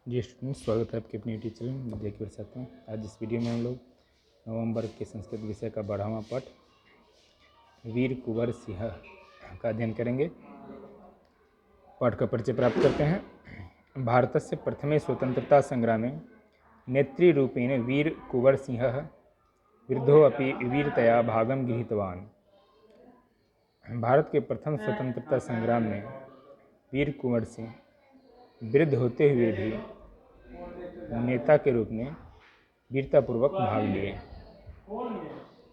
जी students, स्वागत है आपके अपने यूट्यूब चैनल विद्या की वर्षाता में। आज इस वीडियो में हम लोग नवंबर के संस्कृत विषय का 12वां पाठ वीर कुंवर सिंह का अध्ययन करेंगे। पाठ का परिचय प्राप्त करते हैं। भारतस्य प्रथमे स्वतंत्रता संग्रामे नेतृरूपेण वीर कुंवर सिंहः वृद्धोऽपि वीरतया भागं गृहीतवान्। भारत के प्रथम स्वतंत्रता संग्राम में वीर कुंवर सिंह वृद्ध होते हुए भी नेता के रूप में वीरतापूर्वक भाग लिए।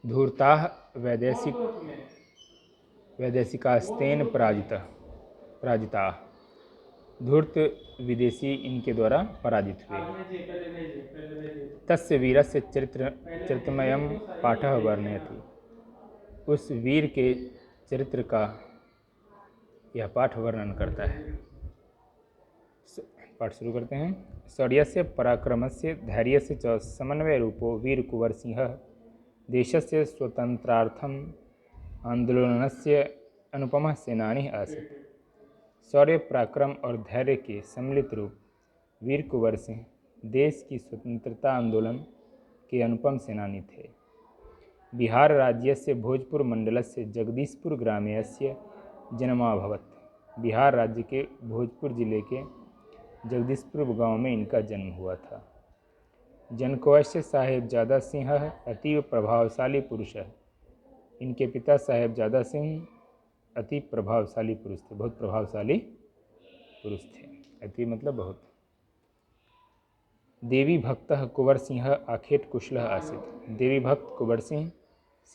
धूर्ताः वैदेशिकास्तेन पराजिताः। धूर्त विदेशी इनके द्वारा पराजित हुए। तस्य वीरस्य चरित्रमयं पाठः वर्णयति। उस वीर के चरित्र का यह पाठ वर्णन करता है। पाठ शुरू करते हैं। शौर्यस्य पराक्रमस्य धैर्यस्य च समन्वयरूपो वीर कुंवर सिंहः देशस्य स्वतन्त्रार्थम् आंदोलनस्य अनुपमः सेनानी आसीत्। शौर्य, पराक्रम और धैर्य के सम्मिलित रूप वीर कुंवर सिंह देश की स्वतंत्रता आंदोलन के अनुपम सेनानी थे। बिहार राज्यस्य भोजपुर मंडलस्य जगदीशपुर ग्रामेस्य जन्माभवत्। बिहार राज्य के भोजपुर जिले के जगदीशपुर गांव में इनका जन्म हुआ था। जनकोयस्य साहेबजादा सिंह अतीव प्रभावशाली पुरुष है। इनके पिता साहेबजादा सिंह अति प्रभावशाली पुरुष थे, बहुत प्रभावशाली पुरुष थे। अति मतलब बहुत। देवी भक्त कुंवर सिंह आखेट कुशलः आसीत्। देवी भक्त कुंवर सिंह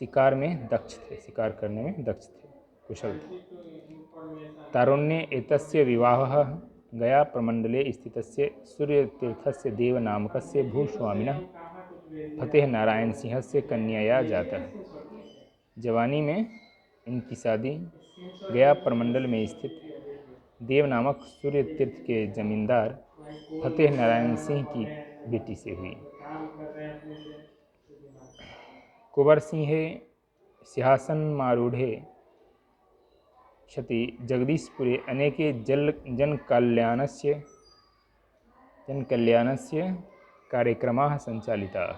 शिकार में दक्ष थे, शिकार करने में दक्ष थे, कुशल थे। तारुण्ये एतस्य विवाहः गया प्रमंडले स्थितस्य सूर्यतीर्थस्य देवनामकस्य भूस्वामिनः फतेह नारायण सिंहस्य कन्यया जातः। जवानी में इनकी शादी गया प्रमंडल में स्थित देव नामक सूर्यतीर्थ के जमींदार फतेह नारायण सिंह की बेटी से हुई। कुंवर सिंहे सिंहासनमारूढ़े क्षति जगदीशपुरे अनेके जनकल्याणस्य कार्यक्रमाः संचालिताः।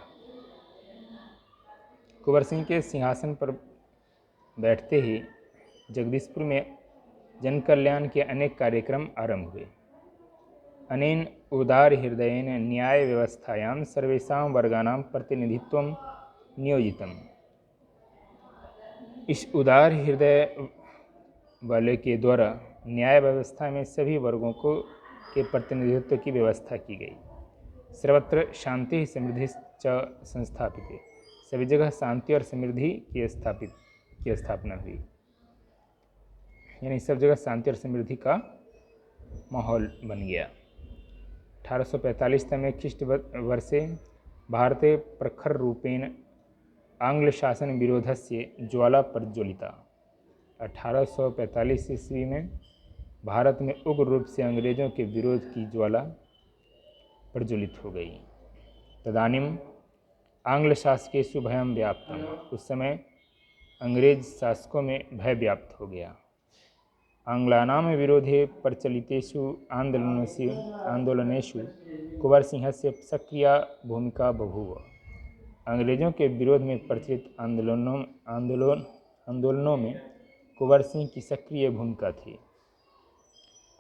कुंवर सिंह के सिंहासन पर बैठते ही जगदीशपुर में जनकल्याण के अनेक कार्यक्रम आरंभ हुए। अनेन उदार हृदयेन न्याय व्यवस्थायां सर्वेषां वर्गाणां प्रतिनिधित्वं नियोजितम्। इस उदार हृदय वाले के द्वारा न्याय व्यवस्था में सभी वर्गों के प्रतिनिधित्व की व्यवस्था की गई। सर्वत्र शांति समृद्धि च संस्थापित। सभी जगह शांति और समृद्धि की स्थापना हुई, यानी सब जगह शांति और समृद्धि का माहौल बन गया। 1845 तमे ख्रीष्टवर्षे भारते प्रखर रूपेण आंग्ल शासन विरोधस्य ज्वाला प्रज्वलिता। 1845 ईस्वी में भारत में उग्र रूप से अंग्रेज़ों के विरोध की ज्वाला प्रज्वलित हो गई। तदानीम आंग्ल शासकेषु भयं व्याप्तम। उस समय अंग्रेज शासकों में भय व्याप्त हो गया। आंग्लानां विरोधे प्रचलितेषु आंदोलनेषु कुंवर सिंहस्य सक्रिया भूमिका बभूव। अंग्रेज़ों के विरोध में प्रचलित आंदोलनों में कुंवर सिंह की सक्रिय भूमिका थी।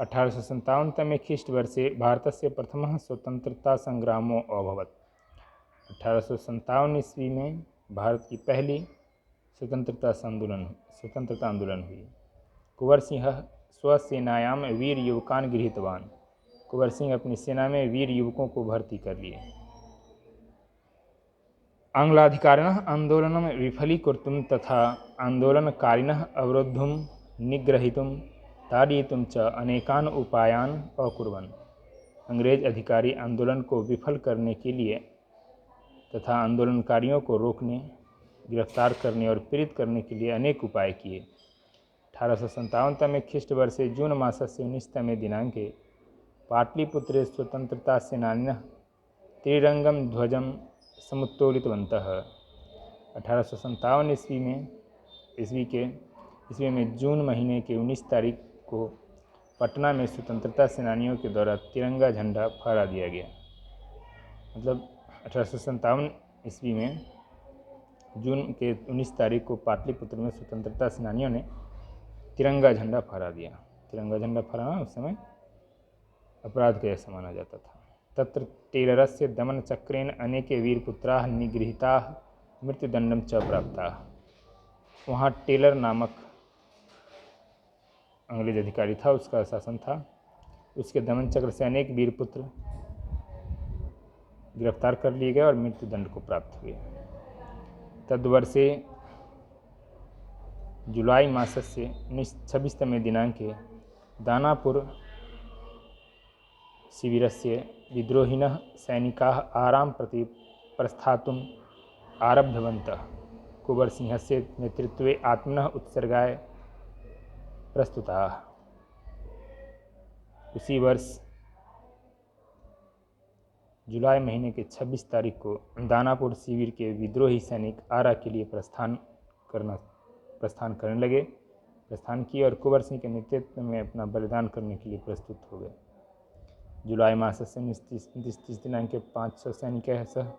1857 तमे ख्रीष्टवर्षे भारतस्य प्रथमः स्वतंत्रता संग्रामो अभवत्। 1857 ईस्वी में भारत की पहली स्वतंत्रता आंदोलन हुई। कुंवर सिंह स्वसेनायां वीर युवकान् गृहीतवान्। कुंवर सिंह अपनी सेना में वीर युवकों को भर्ती कर लिए। आंग्लाधिकारिणः आंदोलनं विफलीकुर्तुं तथा आंदोलनकारिणः अवरोद्धुं निग्रहीतुं ताडयितुं च अनेकान् उपायान् अकुर्वन्। अंग्रेज अधिकारी आंदोलन को विफल करने के लिए तथा आंदोलनकारियों को रोकने, गिरफ्तार करने और पीड़ित करने के लिए अनेक उपाय किए। 1857 तमे ख्रीष्टवर्षे जून मासस्य 19 तमे दिनांके पाटलिपुत्रे स्वतंत्रता सेनानिनः त्रिरंगं ध्वजं समुत्तोलितवन्तः। 1857 ईस्वी में जून महीने के 19 तारीख को पटना में स्वतंत्रता सेनानियों के द्वारा तिरंगा झंडा फहरा दिया गया। मतलब 1857 ईस्वी में जून के 19 तारीख को पाटलिपुत्र में स्वतंत्रता सेनानियों ने तिरंगा झंडा फहरा दिया। तिरंगा झंडा फहराना उस समय अपराध का जैसा माना जाता था। तत्र टेलरस्य दमनचक्रेण अनेके वीरपुत्राः निगृहीताः मृत्युदंडम च प्राप्ताः। वहाँ टेलर नामक अंग्रेज अधिकारी था, उसका शासन था। उसके दमन चक्र से अनेक वीरपुत्र गिरफ्तार कर लिए गए और मृत्युदंड को प्राप्त हुए। तद्वर्षे जुलाई मासस्य 26तमे दिनाङ्के दानापुर शिबिरस्य विद्रोहिणः सैनिकाः आरां प्रति प्रस्थातुम् आरब्धवन्तः। कुंवर सिंहस्य नेतृत्वे आत्मनः उत्सर्गाय प्रस्तुताः। उसी वर्ष जुलाई महीने के 26 तारीख को दानापुर शिविर के विद्रोही सैनिक आरा के लिए प्रस्थान करने लगे। प्रस्थान किए और कुंवर सिंह के नेतृत्व में अपना बलिदान करने के लिए प्रस्तुत हो गए। जुलाई मासस्य 29 दिनाङ्के 500 सैनिकैः सह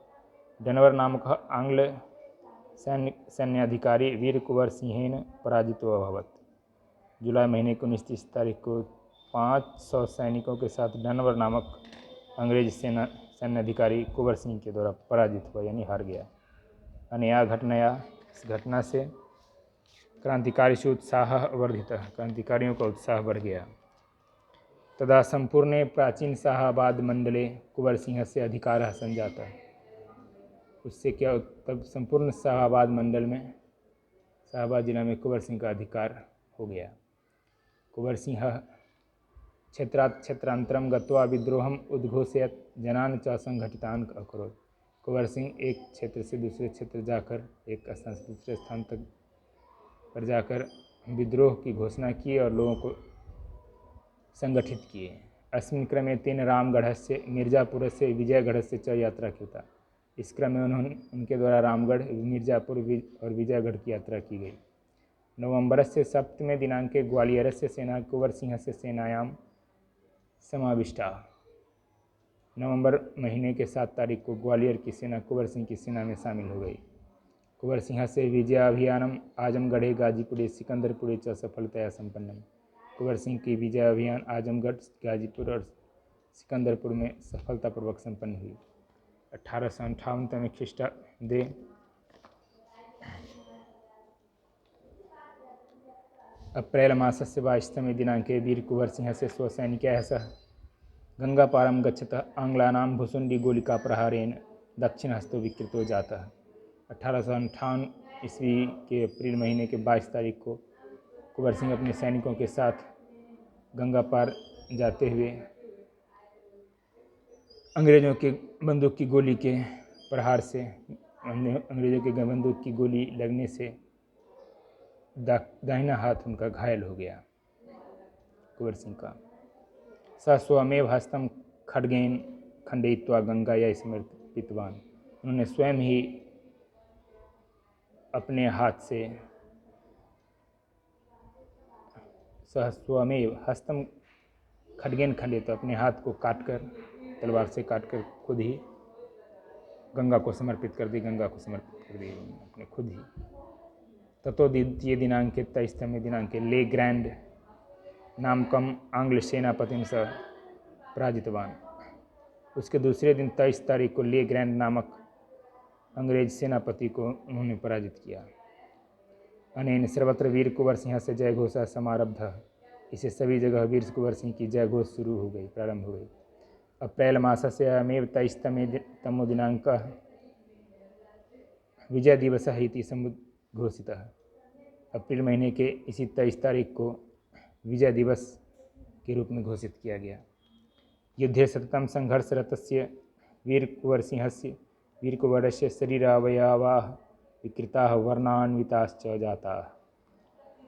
डनवर नामकः आङ्ग्ल सैन्याधिकारी वीर कुंवर सिंहेन पराजितो अभवत्। जुलाई महीने को 29 तारीख को 500 सैनिकों के साथ डनवर नामक अंग्रेज सैन्य अधिकारी कुंवर सिंह के द्वारा पराजित हुआ, यानी हार गया। अनया घटनाया, इस घटना से क्रांतिकारिषु उत्साहः वर्धितः, क्रांतिकारियों का उत्साह बढ़ गया। तदा संपूर्णे प्राचीन शाहाबाद मंडले कुंवर सिंह से अधिकारः संजातः। उससे क्या, तब संपूर्ण शाहाबाद मंडल में, शाहाबाद जिला में कुंवर सिंह का अधिकार हो गया। कुंवर सिंह क्षेत्रात् क्षेत्रांतरं गत्वा विद्रोहम् उद्घोषयत् जनान् च संघटितान् अकरोत्। कुंवर सिंह एक क्षेत्र से दूसरे क्षेत्र जाकर, एक स्थान से दूसरे स्थान तक पर जाकर विद्रोह की घोषणा की और लोगों को संगठित किए। अस्मिन् क्रमे तेन रामगढ़स्य मिर्जापुरस्य विजयगढ़स्य च यात्रा कृता। इस क्रम में उनके द्वारा रामगढ़, मिर्जापुर और विजयगढ़ की यात्रा की गई। नवंबरस्य 7 दिनाङ्के ग्वालियरस्य सेना कुंवर सिंहस्य सेनायां समाविष्टा। नवंबर महीने के 7 तारीख को ग्वालियर की सेना कुंवर सिंह की सेना में शामिल हो गई। कुंवर सिंह से विजयाभियानम आजमगढ़े गाजीपुरे सिकंदरपुरे च सफलतया संपन्नम। कुंवर सिंह की विजय अभियान आजमगढ़, गाजीपुर और सिकंदरपुर में सफलतापूर्वक संपन्न हुई। 1858 ख्रीष्टाब्दे अप्रैल मासस्य 22 दिनाङ्के वीर कुंवर सिंहस्य स्वसैनिकैः सह गंगापारं गच्छतः आङ्ग्लानां भुसुण्डी-गोलिकाप्रहारेण दक्षिणहस्तो विकृतो जातः। 1858 ईस्वी के अप्रैल महीने के 22 तारीख को कुंवर सिंह अपने सैनिकों के साथ गंगा पार जाते हुए अंग्रेज़ों के बंदूक की गोली के प्रहार से, अंग्रेज़ों के बंदूक की गोली लगने से दाहिना हाथ उनका घायल हो गया, कुंवर सिंह का। स स्वमेव हस्तं खड्गेन खंडयित्वा गंगायै समर्पितवान्। उन्होंने स्वयं ही अपने हाथ से स्वमेव हस्तम खड्गेन खंडित, अपने हाथ को काटकर, तलवार से काटकर खुद ही गंगा को समर्पित कर दी, गंगा को समर्पित कर दी अपने खुद ही। ततो द्वितीय दिनाङ्के 23 दिनाङ्के ले ग्रैंड नामकम आंग्ल सेनापतिं स पराजितवान्। उसके दूसरे दिन 23 तारीख को ले ग्रैंड नामक अंग्रेज सेनापति को उन्होंने पराजित किया। अनेन सर्वत्र वीर कुंवर सिंह से जय घोषा समारब्ध। इसे सभी जगह वीर कुंवर सिंह की जय घोष शुरू हो गई, प्रारंभ हो गई। अप्रैल मासस्य अयमेव 23तमो दिनाङ्कः विजय दिवसः इति समुद्घोषितः। अप्रैल महीने के इसी 23 तारीख को विजय दिवस के रूप में घोषित किया गया। युद्धे सततं संघर्षरतस्य वीर कुंवरस्य शरीरावयवाः विकृताः वर्णान्विताश्च जाताः।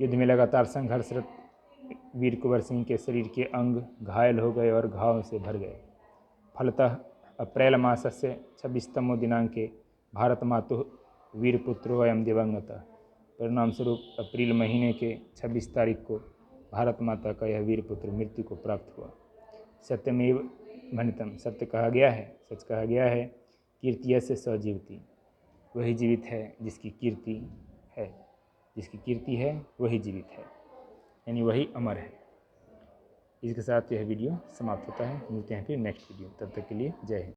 युद्ध में लगातार संघर्षरत वीर कुंवर सिंह के शरीर के अंग घायल हो गए और घावों से भर गए। फलतः अप्रैल मासस्य 26तमो दिनाङ्के भारतमातुः वीरपुत्रो अयं दिवंगतः। परिणाम स्वरूप अप्रैल महीने के 26 तारीख को भारत माता का यह वीर पुत्र मृत्यु को प्राप्त हुआ। सत्यमेव भणितम, सत्य कहा गया है, सच कहा गया है। कीर्तियस्य स जीवति, वही जीवित है जिसकी कीर्ति है, जिसकी कीर्ति है वही जीवित है, यानी वही अमर है। इसके साथ यह वीडियो समाप्त होता है। मिलते हैं फिर नेक्स्ट वीडियो, तब तक के लिए जय हिंद।